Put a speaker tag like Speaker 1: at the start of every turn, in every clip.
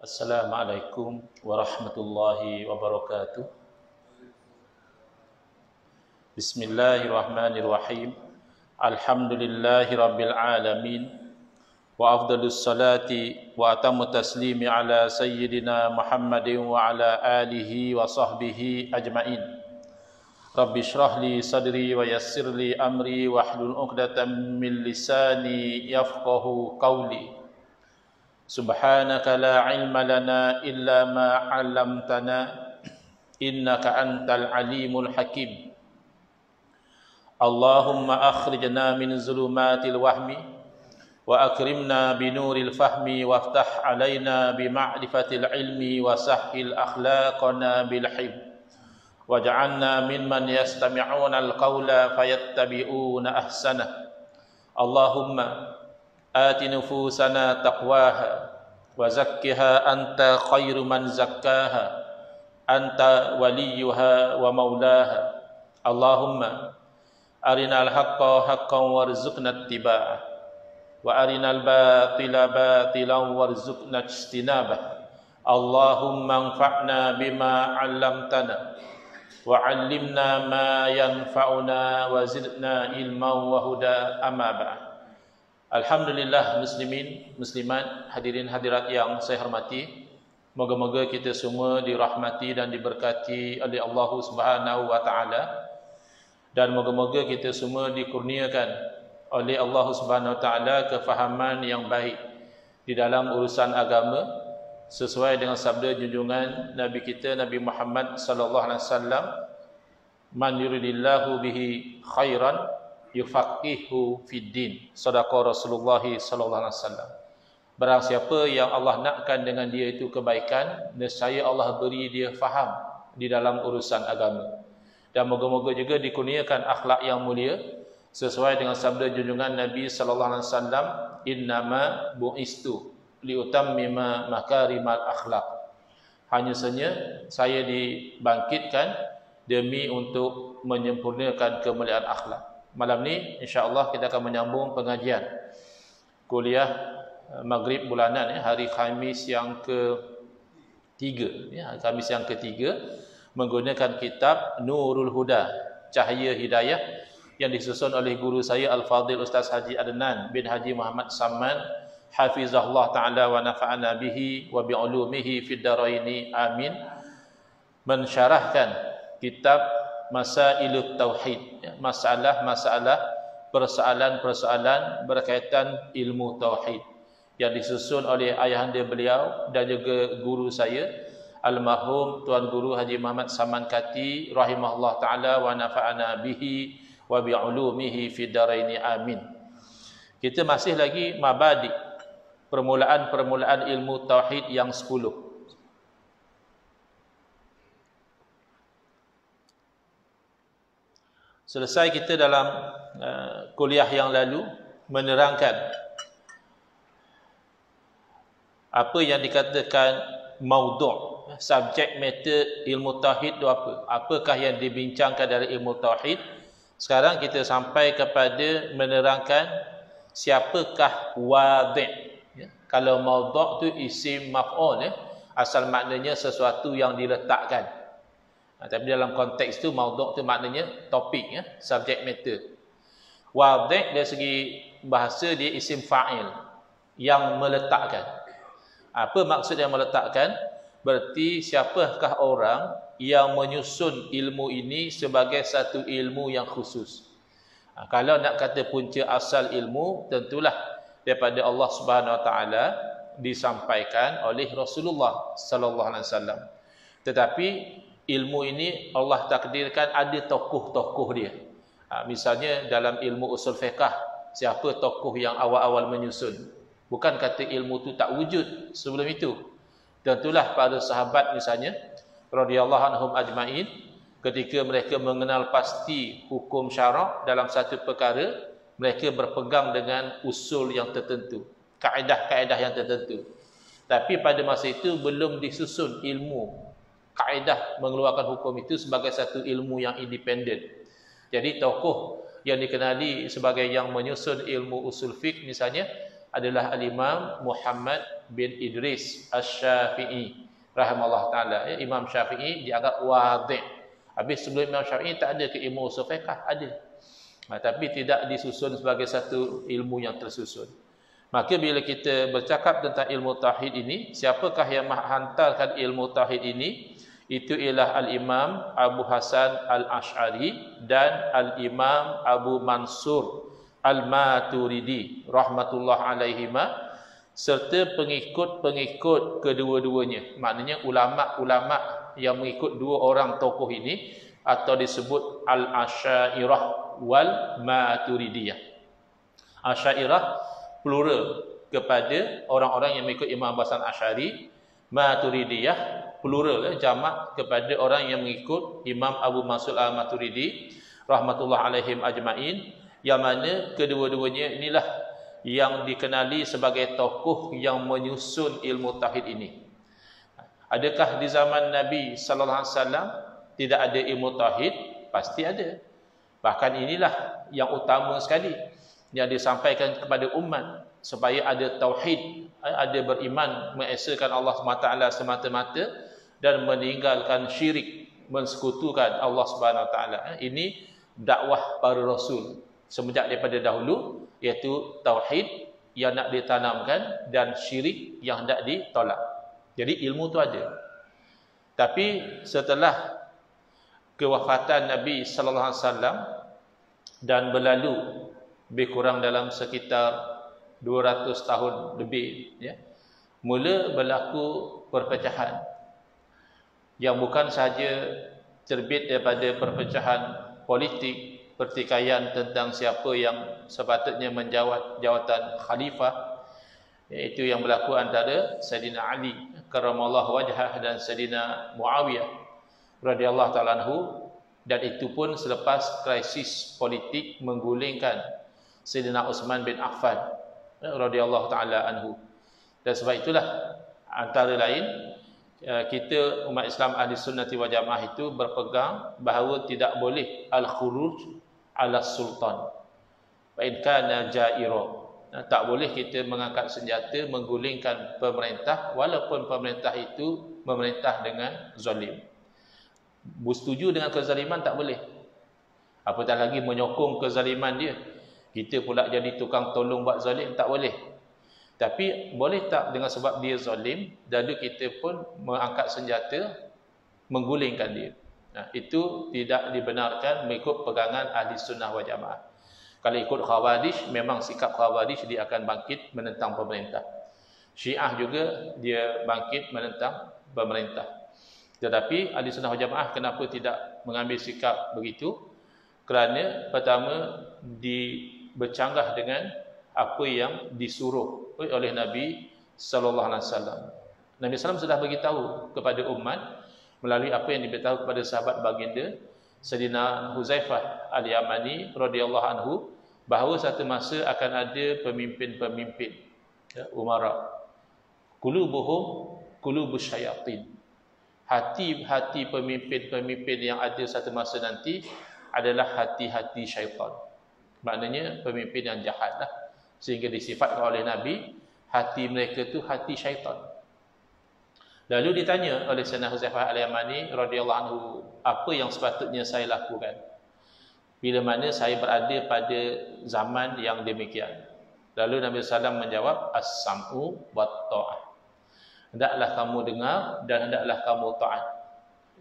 Speaker 1: Assalamualaikum warahmatullahi wabarakatuh. Bismillahirrahmanirrahim. Alhamdulillahi rabbil alamin. Wa afdalus salati wa atammu taslimi ala sayyidina Muhammadin wa ala alihi wa sahbihi ajmain. Rabbi shrah li sadri wa yassir li amri wahlul 'uqdatam min lisani yafqahu qawli. Subhanaka la ilma lana illa ma 'allamtana innaka antal alimul hakim. Allahumma akhrijna min zulumatil wahmi wa akrimna binuril fahmi waftah alaina bima'rifatil ilmi wa sahhil akhlaqana bil hilm waj'alna mimman yastami'una al-qawla fayattabi'una ahsanah. Allahumma آت نفوسنا تقواها وزكها أنت خير من زكاها أنت وليها ومولاها. اللهم أرنا الحق حقا وارزقنا اتباعه وأرنا الباطل باطلا وارزقنا اجتنابه. اللهم انفعنا بما علمتنا وعلمنا ما ينفعنا وزدنا علما وهدى. أما بعد. Alhamdulillah muslimin, muslimat, hadirin hadirat yang saya hormati. Moga-moga kita semua dirahmati dan diberkati oleh Allah Subhanahu wa taala, dan moga-moga kita semua dikurniakan oleh Allah Subhanahu wa taala kefahaman yang baik di dalam urusan agama sesuai dengan sabda junjungan Nabi kita Nabi Muhammad sallallahu alaihi wasallam, man yuridillahu bihi khairan yufaqihu fid din. Sadaqah Rasulullah sallallahu alaihi wasallam. Barang siapa yang Allah nakkan dengan dia itu kebaikan, nescaya Allah beri dia faham di dalam urusan agama. Dan moga-moga juga dikurniakan akhlak yang mulia sesuai dengan sabda junjungan Nabi sallallahu alaihi wasallam, innama bu'istu liutammima makarimal akhlak. Hanya saja saya dibangkitkan demi untuk menyempurnakan kemuliaan akhlak. Malam ni insya-Allah kita akan menyambung pengajian kuliah Maghrib bulanan hari Khamis yang ke-3 Khamis yang ke-3 menggunakan kitab Nurul Huda, Cahaya Hidayah, yang disusun oleh guru saya Al-Fadhil Ustaz Haji Adnan bin Haji Muhammad Saman hafizahullah taala wa nafa'ana bihi wa bi ulumihi fid dharaini amin. Mensyarahkan kitab Masailut Tauhid, masalah-masalah, persoalan-persoalan berkaitan ilmu tauhid, yang disusun oleh ayahanda beliau dan juga guru saya almarhum Tuan Guru Haji Muhammad Saman Kati rahimahullah taala wa nafa'ana bihi wa bi ulumihi fid dharaini amin. Kita masih lagi mabadi, permulaan-permulaan ilmu tauhid yang 10. Selesai kita dalam kuliah yang lalu menerangkan apa yang dikatakan maudhu', subjek matter ilmu tauhid itu apa? Apakah yang dibincangkan dari ilmu tauhid? Sekarang kita sampai kepada menerangkan siapakah wadhi'. Kalau maudhu' tu isim maf'ul, asal maknanya sesuatu yang diletakkan. Tapi dalam konteks itu maudhu' tu maknanya topik, subject matter. Wadhi' dari segi bahasa dia isim fa'il, yang meletakkan. Apa maksud yang meletakkan? Berarti siapakah orang yang menyusun ilmu ini sebagai satu ilmu yang khusus. Kalau nak kata punca asal ilmu, tentulah daripada Allah Subhanahu wa taala, disampaikan oleh Rasulullah sallallahu alaihi wasallam. Tetapi ilmu ini Allah takdirkan ada tokoh-tokoh dia. Misalnya dalam ilmu usul fiqh, siapa tokoh yang awal-awal menyusun? Bukan kata ilmu tu tak wujud sebelum itu. Tentulah para sahabat misalnya radhiyallahu anhum ajmain, ketika mereka mengenal pasti hukum syarak dalam satu perkara, mereka berpegang dengan usul yang tertentu, kaedah-kaedah yang tertentu. Tapi pada masa itu belum disusun ilmu kaedah mengeluarkan hukum itu sebagai satu ilmu yang independen. Jadi tokoh yang dikenali sebagai yang menyusun ilmu usul fiqh misalnya adalah Al-Imam Muhammad bin Idris Asy-Syafi'i rahimahullah taala. Imam Syafi'i dianggap wadih. Habis sebelum Imam Syafi'i tak ada ke ilmu usul fiqh, ada. Tapi tidak disusun sebagai satu ilmu yang tersusun. Maka bila kita bercakap tentang ilmu tauhid ini, siapakah yang menghantarkan ilmu tauhid ini? Itu ialah Al-Imam Abu Hasan Al-Asy'ari dan Al-Imam Abu Mansur Al-Maturidi rahmatullah alaihima, serta pengikut-pengikut kedua-duanya. Maknanya ulama-ulama yang mengikut dua orang tokoh ini, atau disebut Al-Asy'ariyah wal Maturidiyah. Asy'ariyah plural kepada orang-orang yang mengikut Imam Abu Hasan Asy'ari, Maturidiyah plural jamak kepada orang yang mengikut Imam Abu Mansur Al-Maturidi rahmatullah alaihim ajmain, yang mana kedua-duanya inilah yang dikenali sebagai tokoh yang menyusun ilmu tauhid ini. Adakah di zaman Nabi sallallahu alaihi wasallam tidak ada ilmu tauhid? Pasti ada. Bahkan inilah yang utama sekali yang disampaikan kepada umat, supaya ada tauhid, ada beriman mengesakan Allah SWT semata-mata dan meninggalkan syirik, mensekutukan Allah SWT. Ini dakwah para rasul semenjak daripada dahulu, iaitu tauhid yang nak ditanamkan dan syirik yang hendak ditolak. Jadi ilmu tu ada. Tapi setelah kewafatan Nabi sallallahu alaihi wasallam dan berlalu lebih kurang dalam sekitar 200 tahun lebih, ya, mula berlaku perpecahan yang bukan sahaja terbit daripada perpecahan politik, pertikaian tentang siapa yang sepatutnya menjawat jawatan khalifah, iaitu yang berlaku antara Sayyidina Ali karramallahu wajhah dan Sayyidina Muawiyah radhiyallahu ta'ala anhu, dan itu pun selepas krisis politik menggulingkan Sayyidina Utsman bin Affan radhiyallahu ta'ala anhu. Dan sebab itulah antara lain kita umat Islam Ahli Sunnati wal Jamaah itu berpegang bahawa tidak boleh al-khuruj ala sultan wa in kana ja'ira. Tak boleh kita mengangkat senjata menggulingkan pemerintah walaupun pemerintah itu memerintah dengan zalim. Bersetuju dengan kezaliman tak boleh, apatah lagi menyokong kezaliman dia. Kita pula jadi tukang tolong buat zalim, tak boleh. Tapi boleh tak dengan sebab dia zalim, lalu kita pun mengangkat senjata menggulingkan dia? Itu tidak dibenarkan mengikut pegangan Ahli Sunnah wal Jamaah. Kalau ikut Khawarij, memang sikap Khawarij dia akan bangkit menentang pemerintah. Syiah juga dia bangkit menentang pemerintah. Tetapi Ahli Sunnah wal Jamaah kenapa tidak mengambil sikap begitu? Kerana pertama bercanggah dengan apa yang disuruh oleh Nabi sallallahu alaihi wasallam. Nabi sallallahu sudah beritahu kepada umat melalui apa yang diberitahu kepada sahabat baginda Sayyidina Huzaifah Al-Yamani radhiyallahu anhu, bahawa satu masa akan ada pemimpin-pemimpin, ya, umara, qulubuhum qulubus syayatin. Hati-hati pemimpin-pemimpin yang ada satu masa nanti adalah hati-hati syaitan. Maknanya pemimpin yang jahat lah. Sehingga disifatkan oleh Nabi, hati mereka tu hati syaitan. Lalu ditanya oleh Sayyidina Huzaifah Al-Yamani radhiyallahu anhu, apa yang sepatutnya saya lakukan bila mana saya berada pada zaman yang demikian? Lalu Nabi SAW menjawab, as-sam'u wa ta'ah. Hendaklah kamu dengar dan hendaklah kamu taat.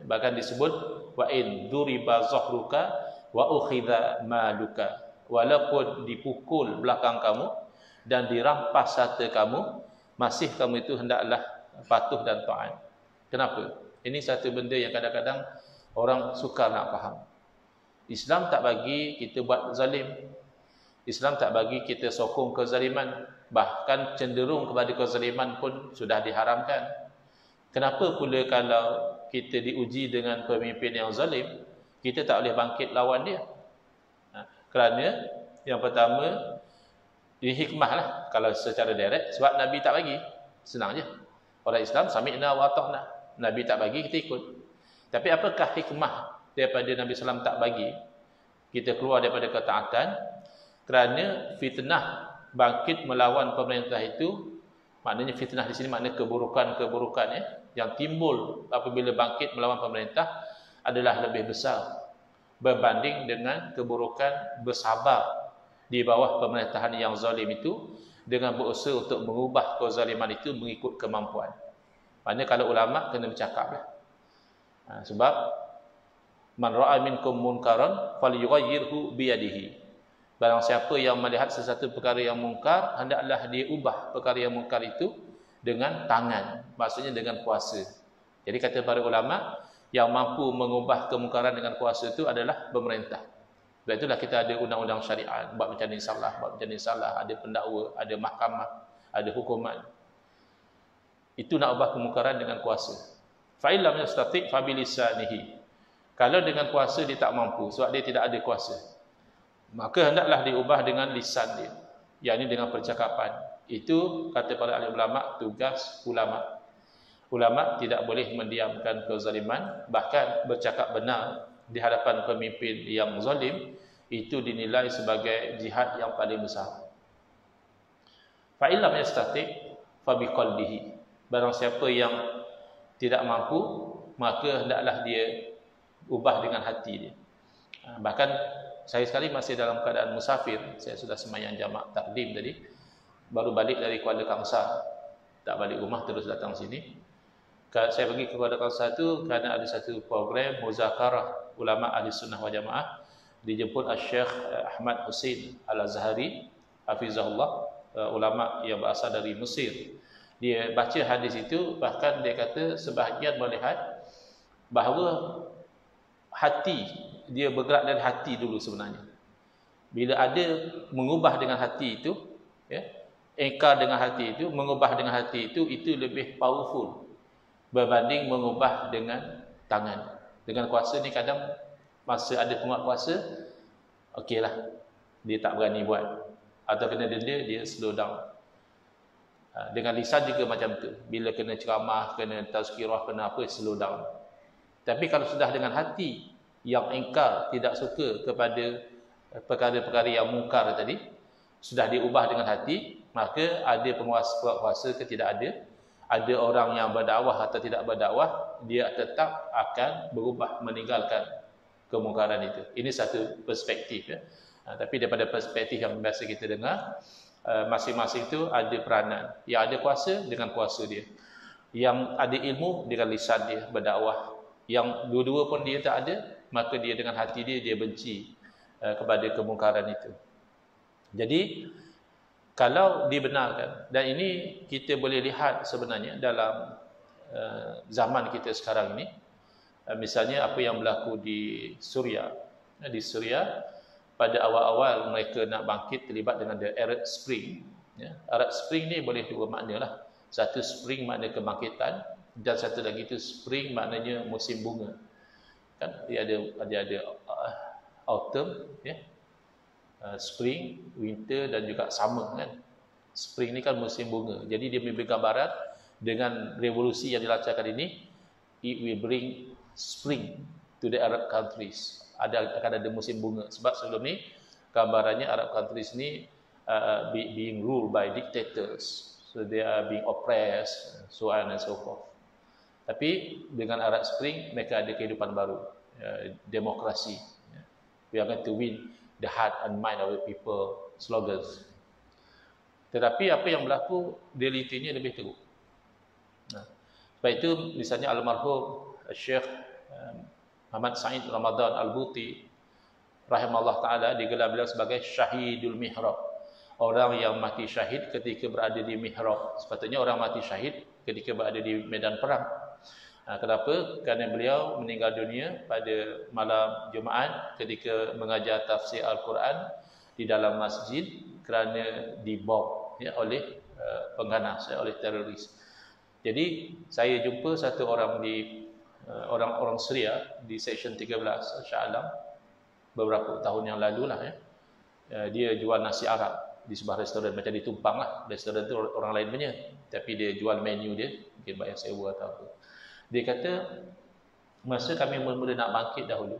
Speaker 1: Bahkan disebut wa in duriba zahruka wa ukhidha maluka. Walaupun dipukul belakang kamu dan dirampas harta kamu, masih kamu itu hendaklah patuh dan taat. Kenapa? Ini satu benda yang kadang-kadang orang sukar nak faham. Islam tak bagi kita buat zalim. Islam tak bagi kita sokong kezaliman. Bahkan cenderung kepada kezaliman pun sudah diharamkan. Kenapa pula kalau kita diuji dengan pemimpin yang zalim, kita tak boleh bangkit lawan dia? Kerana yang pertama, ini hikmah lah kalau secara direct, sebab Nabi tak bagi. Senang je. Orang Islam sami'na wa ta'na. Nabi tak bagi, kita ikut. Tapi apakah hikmah daripada Nabi SAW tak bagi? Kita keluar daripada ketaatan kerana fitnah bangkit melawan pemerintah itu, maknanya fitnah di sini maknanya keburukan-keburukan yang timbul apabila bangkit melawan pemerintah adalah lebih besar berbanding dengan keburukan bersabar di bawah pemerintahan yang zalim itu dengan berusaha untuk mengubah kezaliman itu mengikut kemampuan. Maknanya kalau ulama kena bercakap sebab man ra'a minkum munkaran falyughayyirhu biyadihi. Barang siapa yang melihat sesuatu perkara yang mungkar, hendaklah dia ubah perkara yang mungkar itu dengan tangan, maksudnya dengan kuasa. Jadi kata para ulama, yang mampu mengubah kemungkaran dengan kuasa itu adalah pemerintah. Sebab itulah kita ada undang-undang syariat, buat macam ni salah, buat macam ni salah, ada pendakwa, ada mahkamah, ada hukuman. Itu nak ubah kemungkaran dengan kuasa. Fa illam yastati' fa bilisanihi. Kalau dengan kuasa dia tak mampu sebab dia tidak ada kuasa, maka hendaklah diubah dengan lisan dia, yakni dengan percakapan. Itu kata para ahli ulama tugas ulama. Ulama tidak boleh mendiamkan kezaliman, bahkan bercakap benar di hadapan pemimpin yang zalim itu dinilai sebagai jihad yang paling besar. Fa illam yastati' fa biqalbihi. Barang siapa yang tidak mampu, maka hendaklah dia ubah dengan hati dia. Bahkan saya sekali masih dalam keadaan musafir, saya sudah sembahyang jamak takdim tadi, baru balik dari Kuala Kangsar, tak balik rumah terus datang sini. Saya pergi ke Kuala Kangsar tu kerana ada satu program muzakarah ulama ahli sunnah wal jamaah, dijemput Syekh Ahmad Hussein Al-Azhari hafizahullah, ulama yang berasal dari Mesir. Dia baca hadis itu, bahkan dia kata sebahagian melihat bahawa hati, dia bergerak dari hati dulu sebenarnya. Bila ada mengubah dengan hati itu, engkar dengan hati itu, mengubah dengan hati itu lebih powerful berbanding mengubah dengan tangan. Dengan kuasa ni kadang masa ada penguat kuasa, okeylah, dia tak berani buat, atau kena denda, dia slow down. Dengan lisan juga macam tu, bila kena ceramah, kena tazkirah, kena apa, slow down. Tapi kalau sudah dengan hati yang engkar, tidak suka kepada perkara-perkara yang mungkar tadi, sudah diubah dengan hati, maka ada penguasa ke tidak ada orang yang berdakwah atau tidak berdakwah, dia tetap akan berubah meninggalkan kemungkaran itu. Ini satu perspektif tapi daripada perspektif yang biasa kita dengar, masing-masing itu ada peranan. Yang ada kuasa dengan kuasa dia, yang ada ilmu dengan lisan dia berdakwah. Yang dua-dua pun dia tak ada, maka dia dengan hati dia benci kepada kemungkaran itu. Jadi kalau dibenarkan, dan ini kita boleh lihat sebenarnya dalam zaman kita sekarang ini, misalnya apa yang berlaku di Suria. Di Suria pada awal-awal mereka nak bangkit terlibat dengan the Arab Spring. Arab Spring ni boleh dua makna lah. Satu spring makna kebangkitan, dan satu lagi itu spring maknanya musim bunga. Kan dia ada autumn, spring, winter dan juga summer kan. Spring ni kan musim bunga. Jadi dia memberi gambaran dengan revolusi yang dilancarkan ini, it will bring spring to the Arab countries. Akan ada musim bunga. Sebab sebelum ni gambarannya Arab countries ni being ruled by dictators. So they are being oppressed, so on and so forth. Tapi dengan Arab Spring mereka ada kehidupan baru, demokrasi. We are going to win the heart and mind of the people, slogans. Tetapi apa yang berlaku, realitinya lebih teruk. Sebab itu misalnya almarhum Syekh Muhammad Said Ramadan Al-Buti rahimahullah ta'ala digelar beliau sebagai Syahidul Mihrab, orang yang mati syahid ketika berada di mihrab. Sepatutnya orang mati syahid ketika berada di medan perang. Kenapa? Kerana beliau meninggal dunia pada malam Jumaat ketika mengajar tafsir Al-Quran di dalam masjid kerana dibom oleh pengganas, oleh teroris. Jadi saya jumpa satu orang di orang Syria di Seksyen 13 Shah Alam beberapa tahun yang lalu lah. Dia jual nasi Arab di sebuah restoran, macam ditumpang lah. Restoran tu orang lain punya, tapi dia jual menu dia, mungkin bayar sewa atau apa. Dia kata masa kami mula-mula nak bangkit dahulu,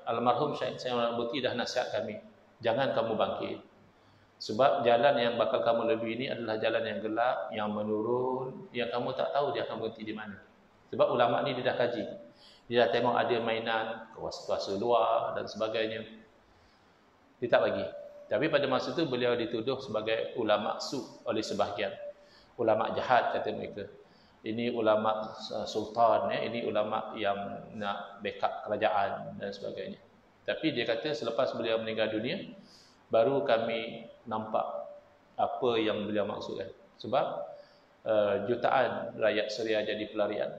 Speaker 1: almarhum Syed Sayyid Al-Buti dah nasihat kami, jangan kamu bangkit. Sebab jalan yang bakal kamu lalui ini adalah jalan yang gelap, yang menurun, yang kamu tak tahu dia akan berhenti di mana. Sebab ulama ni dia dah kaji. Dia dah tengok ada mainan kuasa-kuasa luar dan sebagainya. Dia tak bagi. Tapi pada masa itu beliau dituduh sebagai ulama su oleh sebahagian. Ulama jahat kata mereka. Ini ulama sultan, ini ulama yang nak backup kerajaan dan sebagainya. Tapi dia kata selepas beliau meninggal dunia, baru kami nampak apa yang beliau maksudkan. Sebab jutaan rakyat Syria jadi pelarian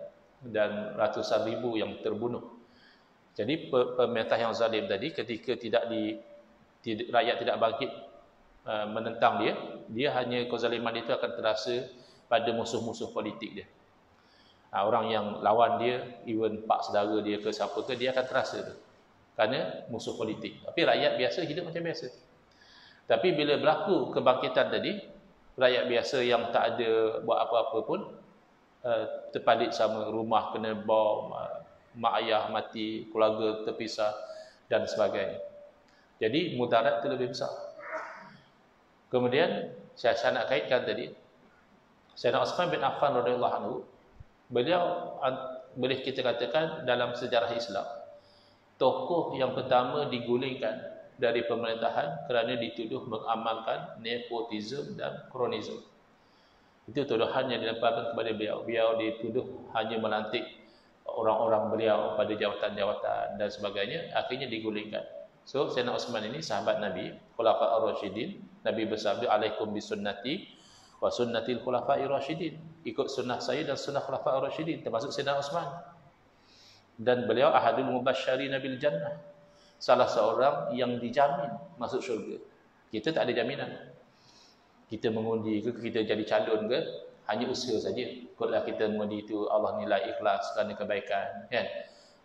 Speaker 1: dan ratusan ribu yang terbunuh. Jadi pemerintah yang zalim tadi ketika rakyat tidak bangkit menentang dia hanya kezaliman itu akan terasa pada musuh-musuh politik dia. Orang yang lawan dia, even pak saudara dia ke siapa ke, dia akan terasa tu. Kerana musuh politik. Tapi rakyat biasa hidup macam biasa. Tapi bila berlaku kebangkitan tadi, rakyat biasa yang tak ada buat apa-apa pun terpalit sama, rumah kena bom, mak ayah mati, keluarga terpisah dan sebagainya. Jadi mudarat itu lebih besar. Kemudian saya nak kaitkan tadi, Sayyidina Uthman bin Affan radhiyallahu anhu, beliau boleh kita katakan dalam sejarah Islam tokoh yang pertama digulingkan dari pemerintahan kerana dituduh mengamalkan nepotisme dan kronisme. Itu tuduhan yang dilemparkan kepada beliau. Beliau dituduh hanya melantik orang-orang beliau pada jawatan-jawatan dan sebagainya, akhirnya digulingkan. So Sayyidina Uthman ini sahabat Nabi, Khulafa ar-Rasyidin. Nabi bersabda, alaikum bisunnati wa sunnatil khulafa'ir rasyidin. Ikut sunnah saya dan sunnah khulafa' ar-rasyidin, termasuk Sayyidina Uthman. Dan beliau ahadul mubasysyirin bil jannah, salah seorang yang dijamin masuk syurga. Kita tak ada jaminan. Kita mengundi ke, kita jadi calon ke, hanya usaha saja. Kotlah kita mengundi itu Allah nilai ikhlas kerana kebaikan, kan?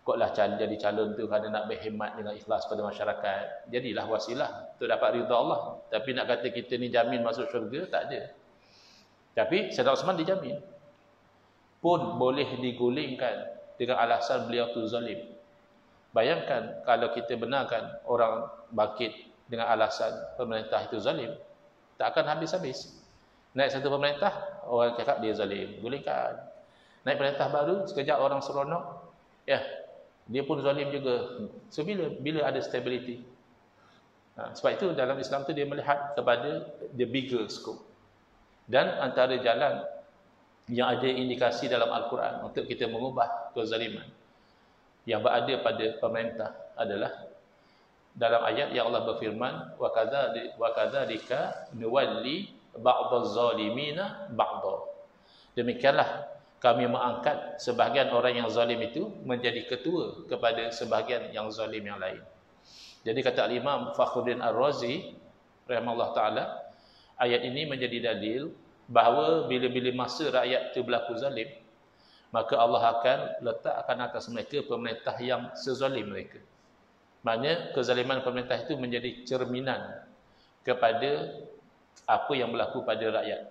Speaker 1: Kotlah jadi calon tu kerana nak berkhidmat dengan ikhlas pada masyarakat. Jadilah wasilah untuk dapat ridha Allah. Tapi nak kata kita ni jamin masuk syurga, tak ada. Tapi Sayyidina Uthman dijamin. Pun boleh digulingkan dengan alasan beliau tu zalim. Bayangkan kalau kita benarkan orang bangkit dengan alasan pemerintah itu zalim, tak akan habis-habis. Naik satu pemerintah, orang cakap dia zalim, gulingkan. Naik pemerintah baru, sekejap orang seronok, ya, dia pun zalim juga. So bila ada stability. Sebab itu dalam Islam tu dia melihat kepada the bigger scope. Dan antara jalan yang ada indikasi dalam Al-Quran untuk kita mengubah kezaliman yang berada pada pemerintah adalah dalam ayat yang Allah berfirman, wa kadzalika nuwalli ba'daz zalimina ba'dha. Demikianlah kami mengangkat sebahagian orang yang zalim itu menjadi ketua kepada sebahagian yang zalim yang lain. Jadi kata Al-Imam Fakhruddin Ar-Razi rahimahullah taala, ayat ini menjadi dalil bahawa bila-bila masa rakyat itu berlaku zalim, maka Allah akan letakkan atas mereka pemerintah yang sezalim mereka. Maknanya kezaliman pemerintah itu menjadi cerminan kepada apa yang berlaku pada rakyat.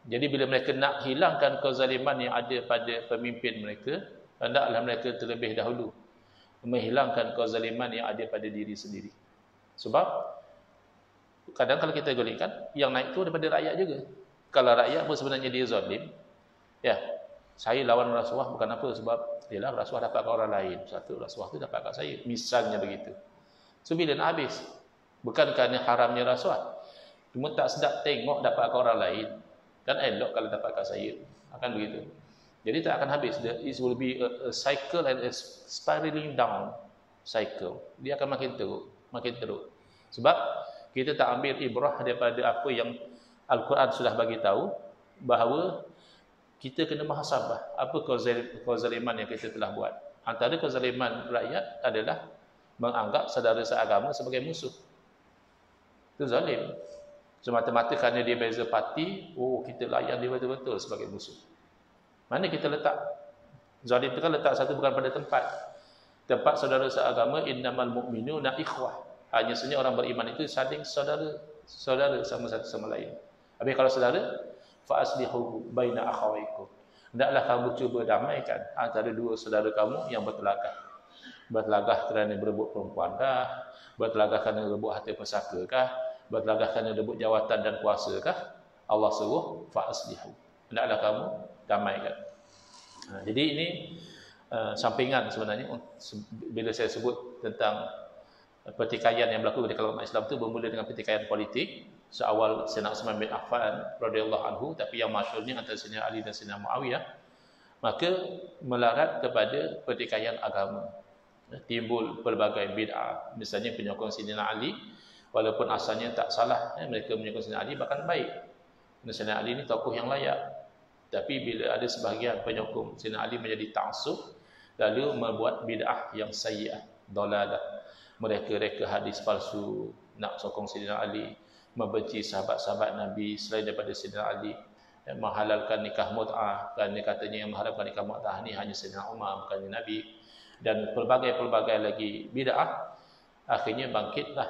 Speaker 1: Jadi bila mereka nak hilangkan kezaliman yang ada pada pemimpin mereka, hendaklah mereka terlebih dahulu menghilangkan kezaliman yang ada pada diri sendiri. Sebab kadang kalau kita golingkan, yang naik itu daripada rakyat juga. Kalau rakyat pun sebenarnya dia zalim, ya, saya lawan rasuah bukan apa, sebab ialah rasuah dapat kat orang lain, satu rasuah tu dapat kat saya, misalnya begitu. So bila nak habis, bukan kerana haramnya rasuah, cuma tak sedap tengok dapat kat orang lain, kan elok kalau dapat kat saya, akan begitu. Jadi tak akan habis. It will be a cycle and a spiraling down cycle. Dia akan makin teruk. Sebab kita tak ambil ibrah daripada apa yang Al-Quran sudah bagi tahu, bahawa kita kena muhasabah apa kezaliman yang kita telah buat. Antara kezaliman rakyat adalah menganggap saudara seagama sebagai musuh. Itu zalim. Semata-mata kerana dia beza parti, kita layan dia betul-betul sebagai musuh. Mana kita letak? Zalim itu kan letak satu bukan pada tempat saudara seagama, innamal mu'minuna ikhwah. Hanya saja orang beriman itu saling saudara sama satu sama lain. Habis kalau saudara, fa aslihu baina akhawaykum. Hendaklah kamu cuba damaikan antara dua saudara kamu yang bertelagah. Bertelagah kerana berebut perempuan kah? Bertelagah kerana berebut harta pusaka kah? bergelagah kerana rebut jawatan dan kuasa kah? Allah suruh fa'aslihu, hendaklah kamu damaikan. Jadi ini sampingan sebenarnya bila saya sebut tentang pertikaian yang berlaku di kalangan umat Islam itu bermula dengan pertikaian politik seawal Sayyidina Uthman bin Affan radhiyallahu anhu, tapi yang masyhurnya antara Sayyidina Ali dan Sayyidina Muawiyah, maka melarat kepada pertikaian agama. Timbul pelbagai bid'ah, misalnya penyokong Sayyidina Ali walaupun asalnya tak salah, mereka menyokong Sayyidina Ali bahkan baik. Sayyidina Ali ini tokoh yang layak, tapi bila ada sebahagian penyokong Sayyidina Ali menjadi ta'assub lalu membuat bid'ah yang sayyi'ah, dalalah, mereka reka hadis palsu, nak sokong Sayyidina Ali, membenci sahabat-sahabat Nabi selain daripada Sayyidina Ali, menghalalkan nikah mut'ah kerana katanya yang menghalalkan nikah mut'ah ni hanya Sayyidina Umar bukan Nabi, dan pelbagai-pelbagai lagi bid'ah. Akhirnya bangkitlah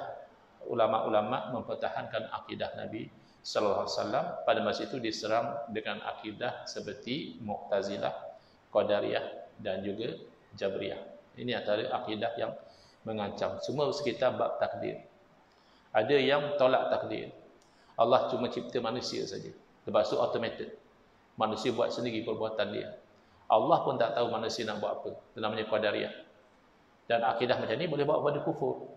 Speaker 1: ulama-ulama mempertahankan akidah Nabi sallallahu alaihi wasallam. Pada masa itu diserang dengan akidah seperti Mu'tazilah, Qadariyah dan juga Jabriyah. Ini antara akidah yang mengancam, semua sekitar bab takdir. Ada yang tolak takdir, Allah cuma cipta manusia saja, lepas tu automated, manusia buat sendiri perbuatan dia. Allah pun tak tahu manusia nak buat apa. Itu namanya Qadariyah. Dan akidah macam ni boleh bawa pada kufur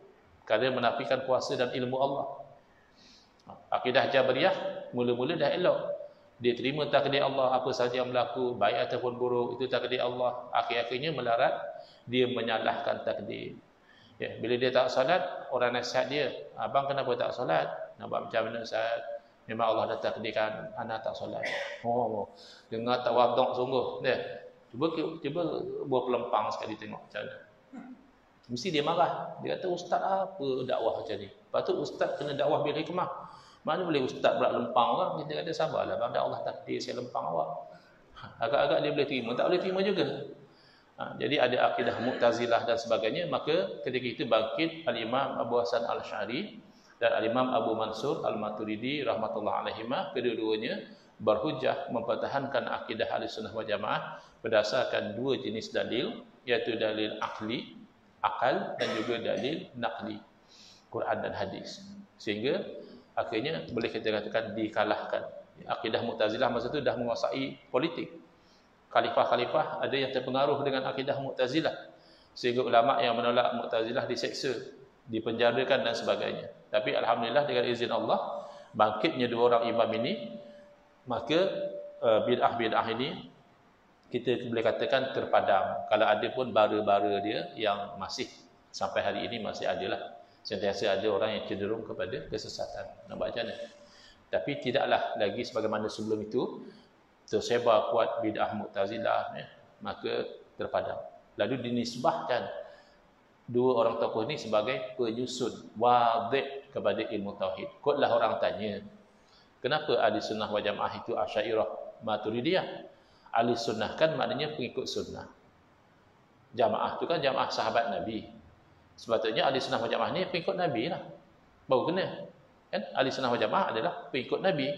Speaker 1: kerana menafikan kuasa dan ilmu Allah. Akidah Jabriyah mula-mula dah elok, dia terima takdir Allah, apa sahaja yang berlaku baik ataupun buruk itu takdir Allah. Akhir-akhirnya melarat, dia menyalahkan takdir. Ya, bila dia tak solat, orang nasihat dia, abang kenapa tak solat? Nak buat macam mana Ustaz? Memang Allah dah takdirkan anak tak solat. Dengar tak wadok sungguh. Cuba buat pelempang sekali tengok macam mana. Mesti dia marah. Dia kata, ustaz apa dakwah macam ni? Lepas tu ustaz kena dakwah bil hikmah. Mana boleh ustaz pula lempang orang? Kita kata sabarlah, bang, Allah takdir saya lempang awak. Agak-agak dia boleh terima, tak boleh terima juga. Jadi ada akidah Mu'tazilah dan sebagainya. Maka ketika itu bangkit Al-Imam Abu Hasan Al-Asy'ari dan Al-Imam Abu Mansur Al-Maturidi rahmatullah alaihimah. Kedua-duanya berhujjah mempertahankan akidah Ahlussunnah wal Jamaah berdasarkan dua jenis dalil, iaitu dalil akli, akal, dan juga dalil naqli, Quran dan hadis. Sehingga akhirnya boleh kita katakan dikalahkan. Akidah Mu'tazilah masa itu dah menguasai politik. Khalifah-khalifah ada yang terpengaruh dengan akidah Mu'tazilah, sehingga ulama yang menolak Mu'tazilah diseksa, dipenjarakan dan sebagainya. Tapi alhamdulillah dengan izin Allah, bangkitnya dua orang imam ini, maka bid'ah-bid'ah ini kita boleh katakan terpadam. Kalau ada pun bara-bara dia yang masih sampai hari ini masih adalah. Sentiasa ada orang yang cenderung kepada kesesatan. Nak baca ni. Tapi tidaklah lagi sebagaimana sebelum itu tersebar kuat bid'ah Mu'tazilah, maka terpadam. Lalu dinisbahkan dua orang tokoh ini sebagai penyusun wadih kepada ilmu tauhid. Kotlah orang tanya, kenapa Ahlussunnah wal Jamaah itu Asy'ariyah Maturidiyah? Ahlussunnah kan maknanya pengikut sunnah. Jamaah itu kan jamaah sahabat Nabi. Sepatutnya Ahlussunnah wal Jamaah ni pengikut Nabi lah. Baru kena. Kan Ahlussunnah wal Jamaah adalah pengikut Nabi.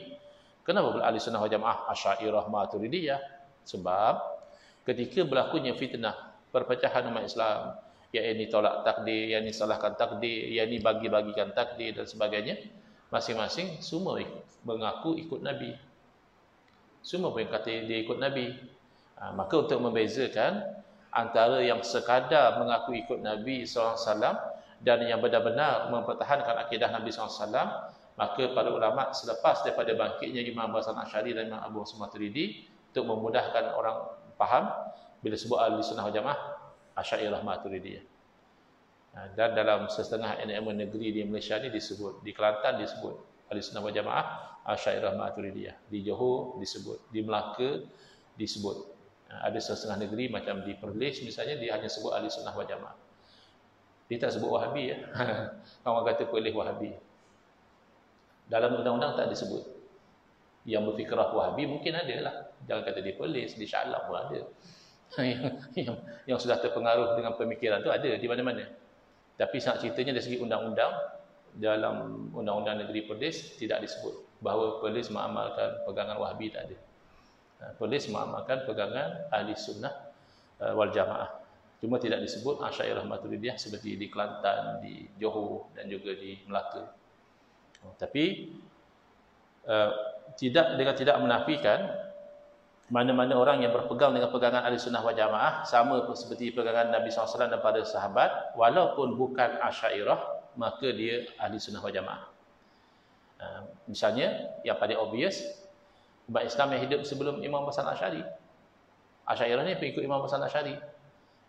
Speaker 1: Kenapa pula Ahlussunnah wal Jamaah Asy'ariyah Maturidiyah? Sebab ketika berlakunya fitnah perpecahan umat Islam, yang ini tolak takdir, yang ini salahkan takdir, yang ini bagi-bagikan takdir dan sebagainya, masing-masing semua mengaku ikut Nabi. Semua pun kata dia ikut Nabi. Maka untuk membezakan antara yang sekadar mengaku ikut Nabi SAW dan yang benar-benar mempertahankan akidah Nabi SAW, maka para ulama selepas daripada bangkitnya Imam Abu Hasan Asy'ari dan Imam Abu Hasan Maturidi, untuk memudahkan orang faham, bila sebut Ahlussunnah wal Jamaah Asy'ariyah Maturidiyah. Dan dalam setengah NMA negeri di Malaysia ni disebut, di Kelantan disebut Ahlussunnah wal Jamaah Asy'ariyah Maturidiyah, di Johor disebut, di Melaka disebut. Ada setengah negeri macam di Perlis misalnya, dia hanya sebut Ahlussunnah wal Jamaah. Dia tak sebut Wahabi ya. Orang kata Perlis Wahabi. Dalam undang-undang tak disebut. Yang berfikrah Wahabi mungkin ada lah. Jangan kata di Perlis, di Shah Alam pun ada. yang sudah terpengaruh dengan pemikiran tu ada di mana-mana. Tapi sangat ceritanya dari segi undang-undang, dalam undang-undang negeri Perlis tidak disebut bahawa Perlis mengamalkan pegangan Wahabi, tak ada. Perlis mengamalkan pegangan Ahlussunnah wal Jamaah. Cuma tidak disebut Asy'ariyah Maturidiyah seperti di Kelantan, di Johor dan juga di Melaka. Tapi tidak menafikan mana-mana orang yang berpegang dengan pegangan Ahlussunnah wal Jamaah sama seperti pegangan Nabi SAW dan para sahabat, walaupun bukan Asy'ariyah, maka dia Ahlussunnah wal Jamaah. Misalnya yang paling obvious, umat Islam yang hidup sebelum Imam Hasan Asy'ari. Asy'ariyah ni pengikut Imam Hasan Asy'ari.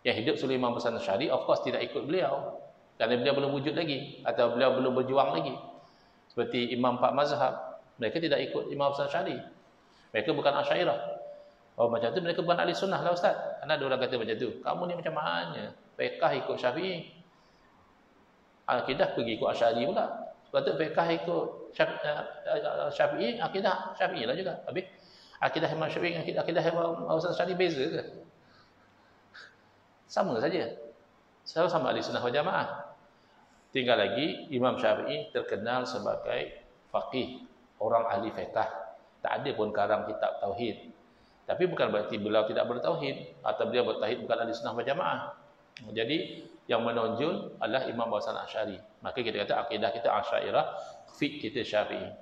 Speaker 1: Yang hidup sebelum Imam Hasan Asy'ari of course tidak ikut beliau, kerana beliau belum wujud lagi atau beliau belum berjuang lagi. Seperti Imam Empat Mazhab, mereka tidak ikut Imam Hasan Asy'ari. Mereka bukan Asy'ariyah. Oh, macam tu mereka bukan ahli sunnah lah Ustaz. Karena ada orang kata macam tu. Kamu ni macam mana? Fiqh ikut Syafi'i, akidah pergi ikut Asy'ari pula. Sebab tu fiqh ikut Syafi'i, akidah Syafi'i lah juga. Habis akidah Imam Syafi'i dengan akidah Imam Hasan Asy'ari beza ke? Sama saja. Sama-sama ahli sunnah wal jamaah. Tinggal lagi Imam Syafi'i terkenal sebagai faqih, orang ahli fiqh. Tak ada pun karang kitab tauhid. Tapi bukan berarti beliau tidak bertauhid atau beliau bertauhid bukan ahli sunnah wal jamaah. Jadi yang menonjol adalah Imam Hasan Asy'ari. Maka kita kata akidah kita Asy'ariyah, fiqh kita Syafi'i.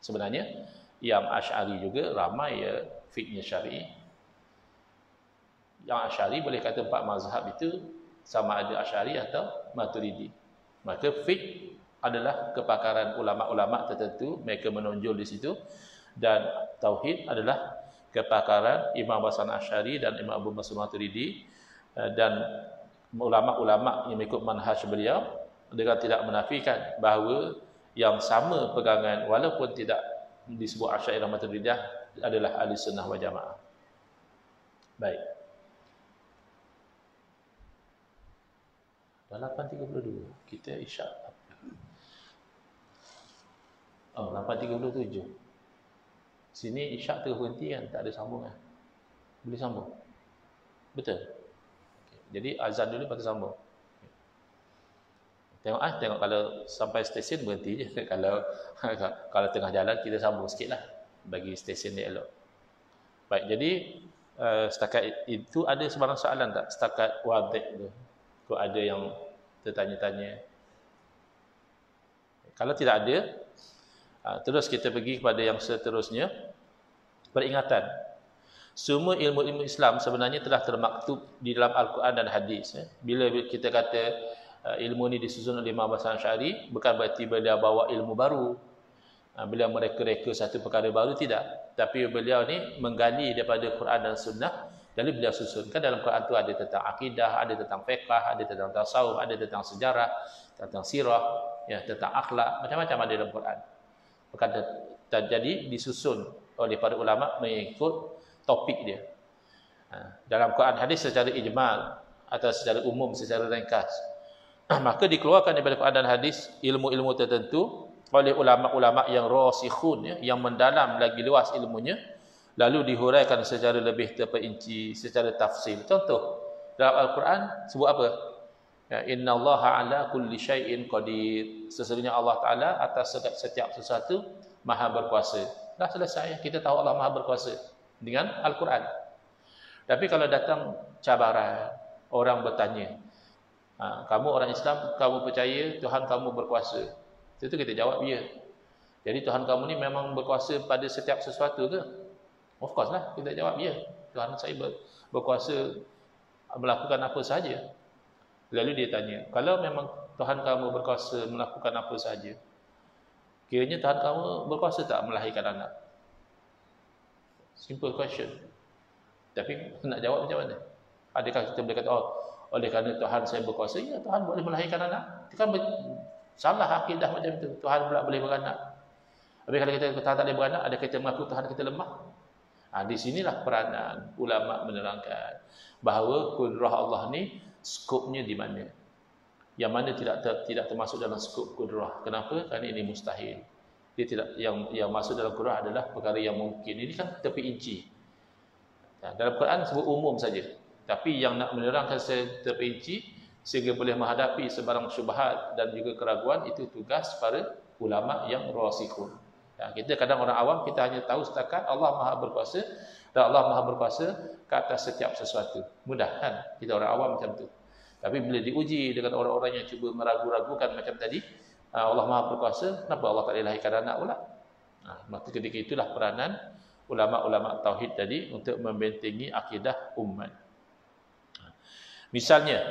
Speaker 1: Sebenarnya yang Asy'ari juga ramai ya fiqhnya Syafi'i. Yang Asy'ari boleh kata empat mazhab itu sama ada Asy'ari atau Maturidi. Maka fiqh adalah kepakaran ulama-ulama tertentu, mereka menonjol di situ, dan tauhid adalah kepakaran Imam Hasan Asy'ari dan Imam Abu Mansur Maturidi, dan ulama-ulama yang mengikut manhaj beliau dengan tidak menafikan bahawa yang sama pegangan walaupun tidak disebut Asy'ariyah Maturidiyah adalah ahli sunnah wal jamaah. Baik. Dah 8.32 kita isyak. Oh, 8.37. Sini isyak terhenti kan, tak ada sambungan. Boleh sambung? Betul? Okay. Jadi azan dulu lepas tu sambung. Tengok kalau sampai stesen berhenti je. Kalau tengah jalan kita sambung sikitlah bagi stesen dia elok. Baik, jadi setakat itu ada sebarang soalan tak? Setakat wadih tu. Kalau ada yang tertanya-tanya. Kalau tidak ada, terus kita pergi kepada yang seterusnya. Peringatan. Semua ilmu-ilmu Islam sebenarnya telah termaktub di dalam Al-Quran dan hadis. Bila kita kata ilmu ni disusun oleh Imam Hasan Asy'ari, bukan berarti beliau bawa ilmu baru. Beliau mereka-reka satu perkara baru, tidak. Tapi beliau ni menggali daripada Quran dan Sunnah, lalu beliau susunkan. Dalam Quran tu ada tentang akidah, ada tentang fiqh, ada tentang tasawuf, ada tentang sejarah, tentang sirah, ya, tentang akhlak, macam-macam ada dalam Quran. Jadi disusun oleh para ulama mengikut topik dia. Dalam Quran hadis secara ijmal atau secara umum, secara ringkas. Maka dikeluarkan daripada Quran dan hadis ilmu-ilmu tertentu oleh ulama-ulama yang rasikhun, ya, yang mendalam lagi luas ilmunya, lalu dihuraikan secara lebih terperinci, secara tafsil. Contoh, dalam Al-Quran sebut apa? Ya, innallaha ala kulli syai'in qadir. Sesungguhnya Allah Ta'ala atas setiap sesuatu maha berkuasa. Dah selesai, kita tahu Allah maha berkuasa dengan Al-Quran. Tapi kalau datang cabaran, orang bertanya, kamu orang Islam, kamu percaya Tuhan kamu berkuasa? Itu kita jawab ya. Jadi Tuhan kamu ni memang berkuasa pada setiap sesuatu ke? Of course lah, kita jawab ya. Tuhan saya berkuasa melakukan apa sahaja. Lalu dia tanya, kalau memang Tuhan kamu berkuasa melakukan apa sahaja, kiranya Tuhan kamu berkuasa tak melahirkan anak? Simple question. Tapi nak jawab macam mana? Adakah kita boleh kata, oleh kerana Tuhan saya berkuasa, ya Tuhan boleh melahirkan anak? Itu kan salah akidah macam itu. Tuhan pula boleh beranak. Tapi kalau kita Tuhan tak boleh beranak, adakah kita mengaku Tuhan kita lemah? Di sinilah peranan ulama menerangkan bahawa kudrah Allah ni skopnya di mana? Yang mana tidak termasuk dalam skop kudrah. Kenapa? Kerana ini mustahil. Dia tidak, yang masuk dalam kudrah adalah perkara yang mungkin. Ini kan terperinci. Dalam Quran sebut umum saja. Tapi yang nak menerangkan secara terperinci sehingga boleh menghadapi sebarang syubhat dan juga keraguan, itu tugas para ulama yang rasikhun. Kita kadang orang awam, kita hanya tahu setakat Allah maha berkuasa dan Allah maha berkuasa ke atas setiap sesuatu. Mudah kan kita orang awam macam tu. Tapi bila diuji dengan orang-orang yang cuba meragu-ragukan macam tadi, Allah Maha Berkuasa, kenapa Allah tak boleh lahirkan anak pula? Maka ketika itulah peranan ulama-ulama tauhid tadi untuk membentengi akidah umat. Misalnya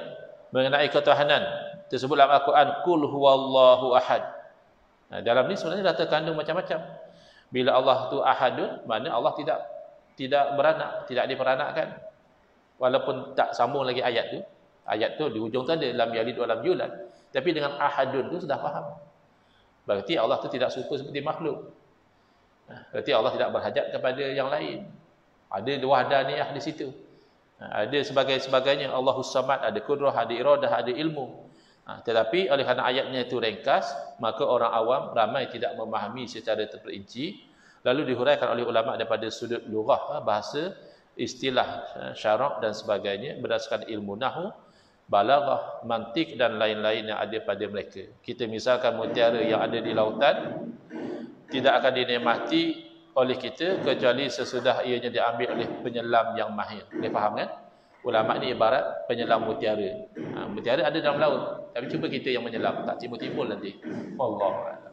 Speaker 1: mengenai ketuhanan tersebut dalam Al-Quran, Qul huwallahu ahad. Dalam ni sebenarnya dah terkandung macam-macam. Bila Allah tu ahadun, makna Allah tidak beranak, tidak diperanakkan. Walaupun tak sambung lagi ayat tu. Ayat tu di hujung tu ada lam yalid wa lam yulad. Tapi dengan ahadun tu sudah faham. Berarti Allah tu tidak serupa seperti makhluk. Berarti Allah tidak berhajat kepada yang lain. Ada wahdaniyah di situ. Ada sebagainya. Allahus Samad, ada kudrah, ada iradah, ada ilmu. Tetapi oleh kerana ayatnya itu ringkas, maka orang awam ramai tidak memahami secara terperinci. Lalu dihuraikan oleh ulama daripada sudut lughah, bahasa, istilah, syarak dan sebagainya berdasarkan ilmu nahwu, balaghah, mantik dan lain-lain yang ada pada mereka. Kita misalkan mutiara yang ada di lautan tidak akan dinikmati oleh kita kecuali sesudah ianya diambil oleh penyelam yang mahir. Boleh faham kan? Ulama ni ibarat penyelam mutiara. Mutiara ada dalam laut, tapi cuba kita yang menyelam, tak timbul-timbul nanti. Wallahu a'lam.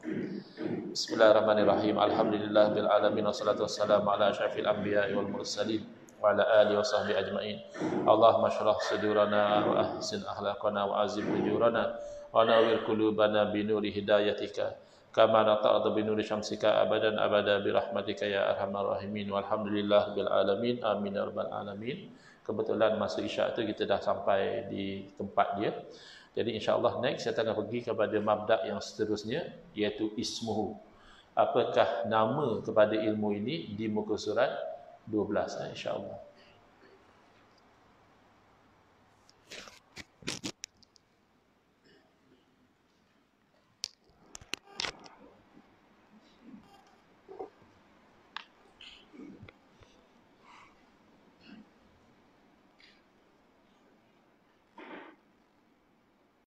Speaker 1: Bismillahirrahmanirrahim. Alhamdulillahil alamin, wassalatu wassalamu ala asyrafil anbiya'i wal mursalin wa ala alihi washabbihi ajmain. Allahumma shrah sudurana wa ahsin akhlaqana wa azim ujurana wa nawwir qulubana bi nuri hidayatika kama nata'adhu bi nuri syamsika abadan abada bi rahmatika ya arhamar rahimin. Walhamdulillahil alamin. Amin ya rabbal alamin. Kebetulan masa isyak tu kita dah sampai di tempat dia. Jadi insya-Allah next saya akan pergi kepada mabda' yang seterusnya, iaitu ismuhu. Apakah nama kepada ilmu ini di muka surat 12 insya-Allah.